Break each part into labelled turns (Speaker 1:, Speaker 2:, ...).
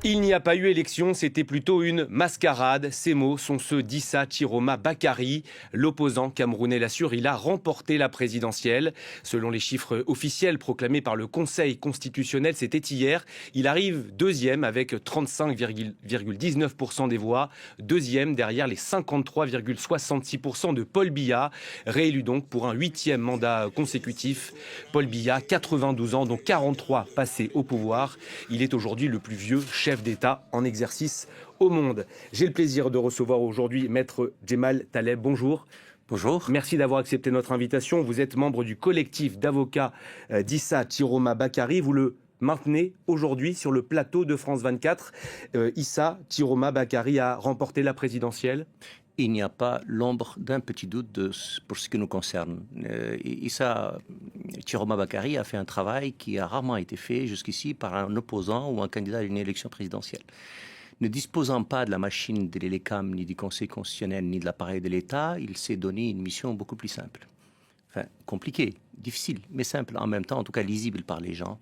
Speaker 1: Il n'y a pas eu élection, c'était plutôt une mascarade. Ces mots sont ceux d'Issa Chiroma Bakary. L'opposant camerounais l'assure, il a remporté la présidentielle. Selon les chiffres officiels proclamés par le Conseil constitutionnel, c'était hier. Il arrive deuxième avec 35,19% des voix. Deuxième derrière les 53,66% de Paul Biya. Réélu donc pour un 8e mandat consécutif. Paul Biya, 92 ans, dont 43 passés au pouvoir. Il est aujourd'hui le plus vieux chef d'État en exercice au monde. J'ai le plaisir de recevoir aujourd'hui Maître Djemal Taleb. Bonjour.
Speaker 2: Bonjour.
Speaker 1: Merci d'avoir accepté notre invitation. Vous êtes membre du collectif d'avocats d'Issa Chiroma Bakary. Vous le maintenez aujourd'hui sur le plateau de France 24. Issa Chiroma Bakary a remporté la présidentielle.
Speaker 2: Il n'y a pas l'ombre d'un petit doute pour ce qui nous concerne. Issa Chiroma Bakary a fait un travail qui a rarement été fait jusqu'ici par un opposant ou un candidat à une élection présidentielle. Ne disposant pas de la machine de l'ELECAM, ni du Conseil constitutionnel, ni de l'appareil de l'État, il s'est donné une mission beaucoup plus simple. Enfin, compliquée, difficile, mais simple en même temps, en tout cas lisible par les gens.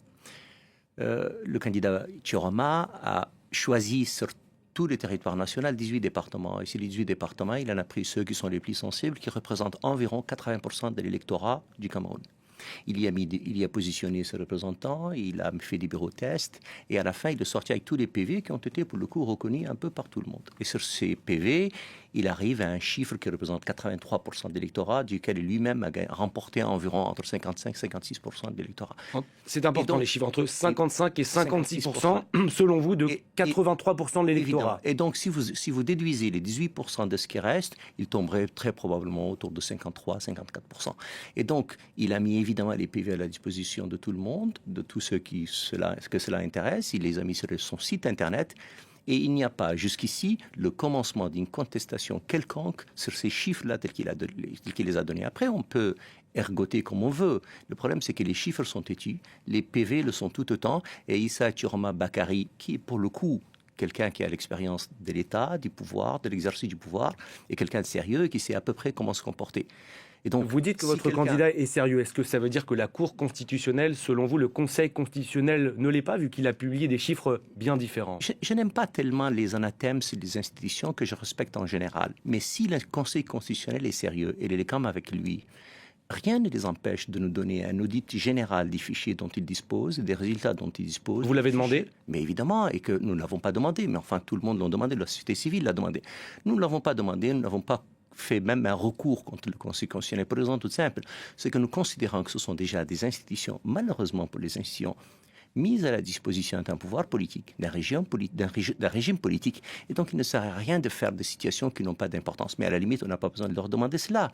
Speaker 2: Le candidat Chiroma a choisi sur tout le territoire national 18 départements. Et sur les 18 départements, il en a pris ceux qui sont les plus sensibles, qui représentent environ 80% de l'électorat du Cameroun. Il y a positionné ses représentants, il a fait des bureaux tests, et à la fin, il est sorti avec tous les PV qui ont été, pour le coup, reconnus un peu par tout le monde. Et sur ces PV, il arrive à un chiffre qui représente 83% de l'électorat, duquel lui-même a remporté environ entre 55 et 56% de l'électorat.
Speaker 1: C'est important, donc, les chiffres, entre 55 et 56%, selon vous, de 83% de l'électorat.
Speaker 2: Et donc, si vous déduisez les 18% de ce qui reste, il tomberait très probablement autour de 53-54%. Et donc, il a mis évidemment les PV à la disposition de tout le monde, de tous ceux que cela intéresse. Il les a mis sur son site Internet. Et il n'y a pas jusqu'ici le commencement d'une contestation quelconque sur ces chiffres-là tels qu'il les a donnés. Après, on peut ergoter comme on veut. Le problème, c'est que les chiffres sont têtus, les PV le sont tout autant, et Issa Chiroma Bakary, qui est pour le coup quelqu'un qui a l'expérience de l'État, du pouvoir, de l'exercice du pouvoir, et quelqu'un de sérieux qui sait à peu près comment se comporter.
Speaker 1: Et donc, vous dites que votre candidat est sérieux. Est-ce que ça veut dire que la Cour constitutionnelle, selon vous, le Conseil constitutionnel ne l'est pas, vu qu'il a publié des chiffres bien différents?
Speaker 2: Je n'aime pas tellement les anathèmes sur les institutions que je respecte en général. Mais si le Conseil constitutionnel est sérieux et il est comme avec lui, rien ne les empêche de nous donner un audit général des fichiers dont ils disposent, des résultats dont ils disposent.
Speaker 1: Vous l'avez demandé?
Speaker 2: Mais évidemment, et que nous ne l'avons pas demandé. Mais enfin, tout le monde l'a demandé, la société civile l'a demandé. Nous ne l'avons pas demandé, nous n'avons pas fait même un recours contre le Conseil constitutionnel pour une raison toute simple. C'est que nous considérons que ce sont déjà des institutions, malheureusement pour les institutions, mises à la disposition d'un pouvoir politique, d'un régime politique. Et donc, il ne sert à rien de faire des situations qui n'ont pas d'importance. Mais à la limite, on n'a pas besoin de leur demander cela.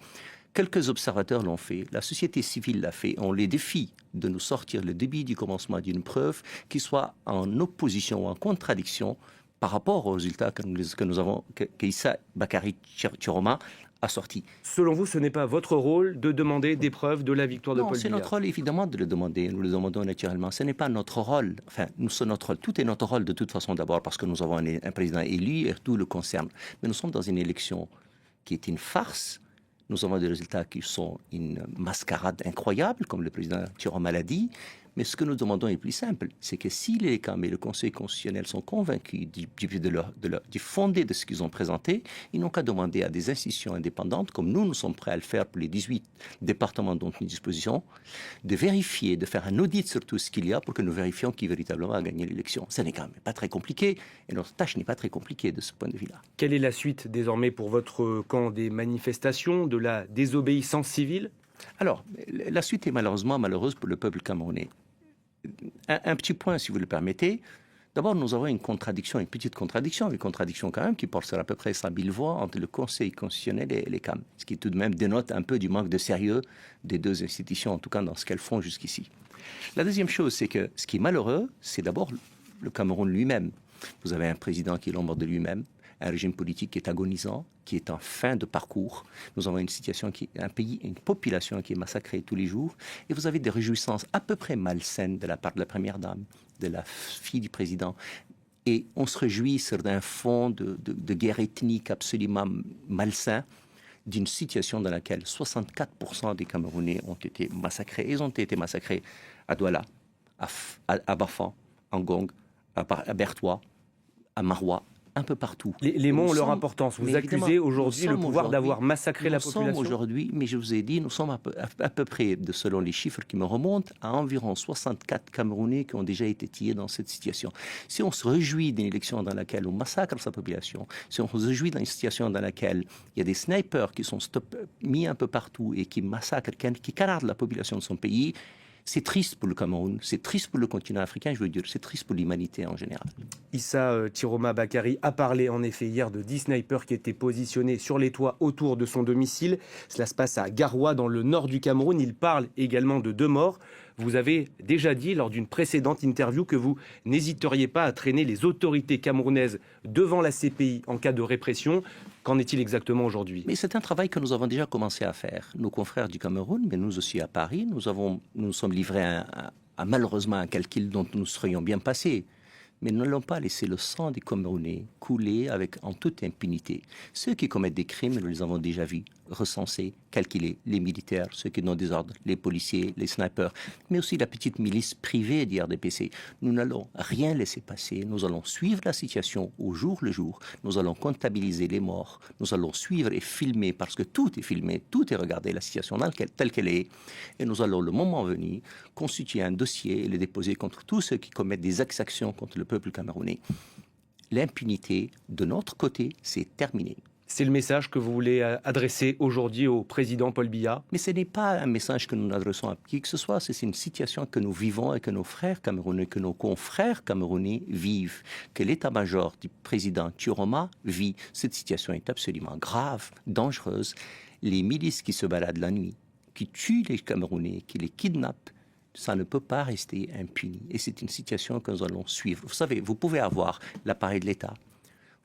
Speaker 2: Quelques observateurs l'ont fait, la société civile l'a fait. On les défie de nous sortir le début du commencement d'une preuve qui soit en opposition ou en contradiction par rapport aux résultats que nous avons, qu'Issa Bakary Chiroma a sorti.
Speaker 1: Selon vous, ce n'est pas votre rôle de demander des preuves de la victoire de Paul Biya?
Speaker 2: C'est notre rôle, évidemment, de le demander. Nous le demandons naturellement. Ce n'est pas notre rôle. Enfin, notre rôle. Tout est notre rôle de toute façon, d'abord parce que nous avons un président élu et tout le concerne. Mais nous sommes dans une élection qui est une farce. Nous avons des résultats qui sont une mascarade incroyable, comme le président Chiroma l'a dit. Mais ce que nous demandons est plus simple, c'est que si les l'ELECAM et le Conseil constitutionnel sont convaincus du fondé de ce qu'ils ont présenté, ils n'ont qu'à demander à des institutions indépendantes, comme nous sommes prêts à le faire pour les 18 départements dont nous disposons, de vérifier, de faire un audit sur tout ce qu'il y a pour que nous vérifions qui véritablement a gagné l'élection. Ce n'est quand même pas très compliqué, et notre tâche n'est pas très compliquée de ce point de vue-là.
Speaker 1: Quelle est la suite désormais pour votre camp des manifestations, de la désobéissance civile?
Speaker 2: Alors, la suite est malheureusement malheureuse pour le peuple camerounais. Un petit point, si vous le permettez. D'abord, nous avons une petite contradiction quand même, qui porte sur à peu près 100 000 voix entre le Conseil constitutionnel et l'ELECAM, ce qui tout de même dénote un peu du manque de sérieux des deux institutions, en tout cas dans ce qu'elles font jusqu'ici. La deuxième chose, c'est que ce qui est malheureux, c'est d'abord le Cameroun lui-même. Vous avez un président qui est l'ombre de lui-même, un régime politique qui est agonisant, qui est en fin de parcours. Nous avons un pays, une population qui est massacrée tous les jours. Et vous avez des réjouissances à peu près malsaines de la part de la première dame, de la fille du président. Et on se réjouit sur un fond de guerre ethnique absolument malsain, d'une situation dans laquelle 64% des Camerounais ont été massacrés. Ils ont été massacrés à Douala, à Bafan, à Ngong, à Bertois, à Maroua, un peu partout.
Speaker 1: Les mots ont leur importance. Vous accusez aujourd'hui le pouvoir d'avoir massacré la population.
Speaker 2: Nous sommes aujourd'hui, mais je vous ai dit, nous sommes à peu près, selon les chiffres qui me remontent, à environ 64 Camerounais qui ont déjà été tués dans cette situation. Si on se réjouit d'une élection dans laquelle on massacre sa population, si on se réjouit d'une situation dans laquelle il y a des snipers qui sont mis un peu partout et qui massacrent, qui canardent la population de son pays, c'est triste pour le Cameroun, c'est triste pour le continent africain, je veux dire, c'est triste pour l'humanité en général.
Speaker 1: Issa Chiroma Bakary a parlé en effet hier de 10 snipers qui étaient positionnés sur les toits autour de son domicile. Cela se passe à Garoua, dans le nord du Cameroun. Il parle également de 2 morts. Vous avez déjà dit lors d'une précédente interview que vous n'hésiteriez pas à traîner les autorités camerounaises devant la CPI en cas de répression. Qu'en est-il exactement aujourd'hui?
Speaker 2: Mais c'est un travail que nous avons déjà commencé à faire. Nos confrères du Cameroun, mais nous aussi à Paris, nous sommes livrés à malheureusement un calcul dont nous serions bien passés. Mais nous n'allons pas laisser le sang des Camerounais couler en toute impunité. Ceux qui commettent des crimes, nous les avons déjà vus, recensés, calculés, les militaires, ceux qui donnent des ordres, les policiers, les snipers, mais aussi la petite milice privée d'IRDPC. Nous n'allons rien laisser passer, nous allons suivre la situation au jour le jour, nous allons comptabiliser les morts, nous allons suivre et filmer, parce que tout est filmé, tout est regardé, la situation telle qu'elle est, et nous allons, le moment venu, constituer un dossier et le déposer contre tous ceux qui commettent des exactions contre le peuple camerounais. L'impunité, de notre côté, c'est terminé.
Speaker 1: C'est le message que vous voulez adresser aujourd'hui au président Paul Biya?
Speaker 2: Mais ce n'est pas un message que nous adressons à qui que ce soit, c'est une situation que nous vivons et que nos frères camerounais, que nos confrères camerounais vivent, que l'état-major du président Chiroma vit. Cette situation est absolument grave, dangereuse. Les milices qui se baladent la nuit, qui tuent les Camerounais, qui les kidnappent, ça ne peut pas rester impuni. Et c'est une situation que nous allons suivre. Vous savez, vous pouvez avoir l'appareil de l'État,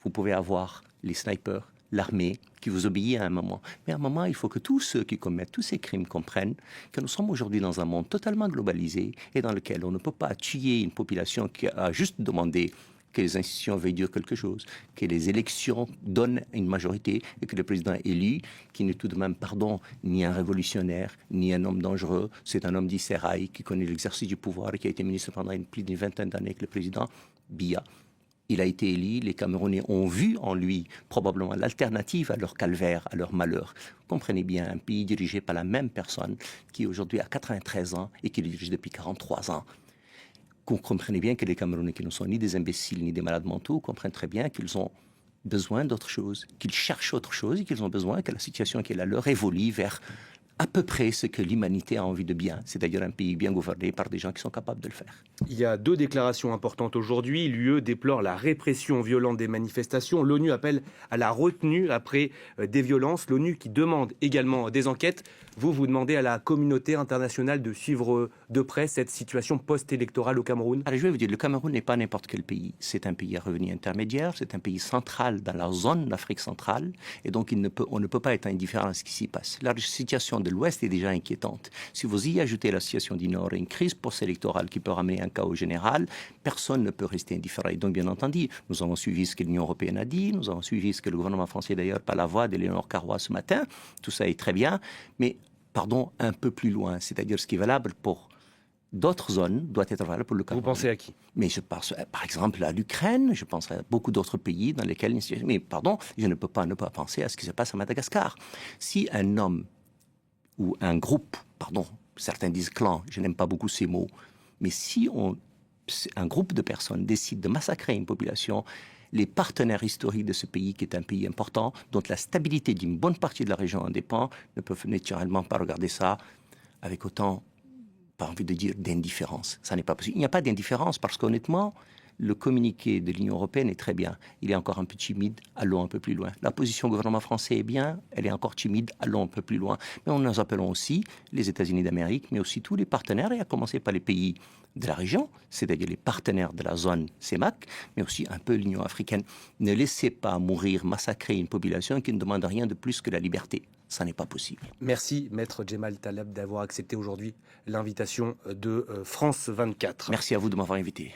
Speaker 2: vous pouvez avoir les snipers, l'armée qui vous obéit à un moment. Mais à un moment, il faut que tous ceux qui commettent tous ces crimes comprennent que nous sommes aujourd'hui dans un monde totalement globalisé et dans lequel on ne peut pas tuer une population qui a juste demandé que les institutions veuillent dire quelque chose, que les élections donnent une majorité et que le président élu, qui n'est tout de même, ni un révolutionnaire, ni un homme dangereux, c'est un homme d'Israël qui connaît l'exercice du pouvoir et qui a été ministre pendant plus d'une vingtaine d'années avec le président Biya. Il a été élu, les Camerounais ont vu en lui probablement l'alternative à leur calvaire, à leur malheur. Comprenez bien, un pays dirigé par la même personne qui aujourd'hui a 93 ans et qui le dirige depuis 43 ans. Comprenez bien que les Camerounais qui ne sont ni des imbéciles ni des malades mentaux comprennent très bien qu'ils ont besoin d'autre chose, qu'ils cherchent autre chose et qu'ils ont besoin que la situation qui est la leur évolue vers à peu près ce que l'humanité a envie de bien, c'est-à-dire un pays bien gouverné par des gens qui sont capables de le faire.
Speaker 1: Il y a 2 déclarations importantes aujourd'hui. L'UE déplore la répression violente des manifestations. L'ONU appelle à la retenue après des violences. L'ONU qui demande également des enquêtes. Vous demandez à la communauté internationale de suivre de près cette situation post-électorale au Cameroun?
Speaker 2: Alors je vais vous dire, le Cameroun n'est pas n'importe quel pays. C'est un pays à revenu intermédiaire, c'est un pays central dans la zone d'Afrique centrale, et donc on ne peut pas être indifférent à ce qui s'y passe. La situation de l'Ouest est déjà inquiétante. Si vous y ajoutez la situation du Nord et une crise post-électorale qui peut ramener un chaos général, personne ne peut rester indifférent. Et donc bien entendu, nous avons suivi ce que l'Union européenne a dit, nous avons suivi ce que le gouvernement français d'ailleurs par la voix d'Éléonore Carrois ce matin, tout ça est très bien, mais un peu plus loin, c'est-à-dire ce qui est valable pour d'autres zones doit être valable pour le Cameroun.
Speaker 1: Vous pensez à qui?
Speaker 2: Mais je pense par exemple à l'Ukraine, je pense à beaucoup d'autres pays dans lesquels... Mais je ne peux pas ne pas penser à ce qui se passe à Madagascar. Si un homme ou un groupe, certains disent clan, je n'aime pas beaucoup ces mots, mais si un groupe de personnes décide de massacrer une population, les partenaires historiques de ce pays, qui est un pays important, dont la stabilité d'une bonne partie de la région en dépend, ne peuvent naturellement pas regarder ça avec autant, pas envie de dire, d'indifférence. Ça n'est pas possible. Il n'y a pas d'indifférence parce qu'honnêtement, le communiqué de l'Union européenne est très bien. Il est encore un peu timide, allons un peu plus loin. La position du gouvernement français est bien, elle est encore timide, allons un peu plus loin. Mais nous appelons aussi les États-Unis d'Amérique, mais aussi tous les partenaires, et à commencer par les pays de la région, c'est-à-dire les partenaires de la zone CEMAC, mais aussi un peu l'Union africaine. Ne laissez pas mourir, massacrer une population qui ne demande rien de plus que la liberté. Ça n'est pas possible.
Speaker 1: Merci, Maître Djemal Taleb, d'avoir accepté aujourd'hui l'invitation de France 24.
Speaker 2: Merci à vous de m'avoir invité.